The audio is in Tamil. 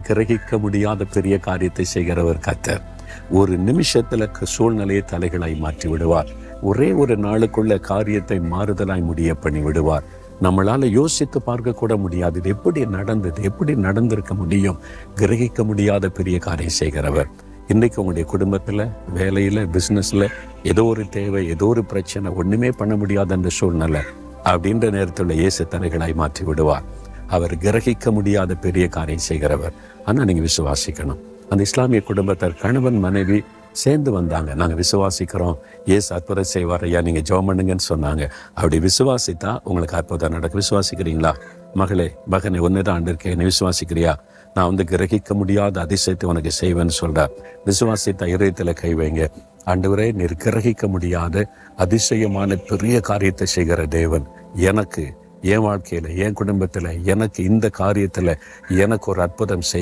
கிரகிக்க முடியாத பெரிய காரியத்தை செய்கிறவர் கர்த்தர். ஒரு நிமிஷத்துல சூழ்நிலையை தலைகளாய் மாற்றி விடுவார். ஒரே ஒரு நாளுக்குள்ள காரியத்தை மாறுதலாய் முடிய பண்ணி விடுவார். நம்மளால யோசித்து பார்க்க கூட முடியாது. இது எப்படி நடந்தது, எப்படி நடந்திருக்க முடியும்? கிரகிக்க முடியாத பெரிய காரியம் செய்கிறவர். இன்னைக்கு உங்களுடைய குடும்பத்துல, வேலையில, பிசினஸ்ல ஏதோ ஒரு தேவை, ஏதோ ஒரு பிரச்சனை, ஒண்ணுமே பண்ண முடியாத அந்த சூழ்நிலை அப்படின்ற நேரத்துல இயேசு தலைகளாய் மாற்றி விடுவார். அவர் கிரகிக்க முடியாத பெரிய காரியம் செய்கிறவர். ஆனா நீங்க விசுவாசிக்கணும். அந்த இஸ்லாமிய குடும்பத்தார் கணவன் மனைவி சேர்ந்து வந்தாங்க. நாங்கள் விசுவாசிக்கிறோம், இயேசு அற்புதம் செய்வார் ஐயா, நீங்கள் ஜெபம் பண்ணுங்கன்னு சொன்னாங்க. அப்படி விசுவாசித்தா உங்களுக்கு அற்புதம் நடக்கும். விசுவாசிக்கிறீங்களா? மகளே, மகனை ஒன்னுதான் ஆண்டிருக்கேன், நீ விசுவாசிக்கிறியா? நான் கிரகிக்க முடியாத அதிசயத்தை உனக்கு செய்வேன்னு சொல்றார். விசுவாசித்த இதயத்தில் கை வைங்க. ஆண்டவரே, நீர் கிரகிக்க முடியாத அதிசயமான பெரிய காரியத்தை செய்கிற தேவன், எனக்கு என் வாழ்க்கையில, என் குடும்பத்துல, எனக்கு இந்த காரியத்துல எனக்கு ஒரு அற்புதம் செய்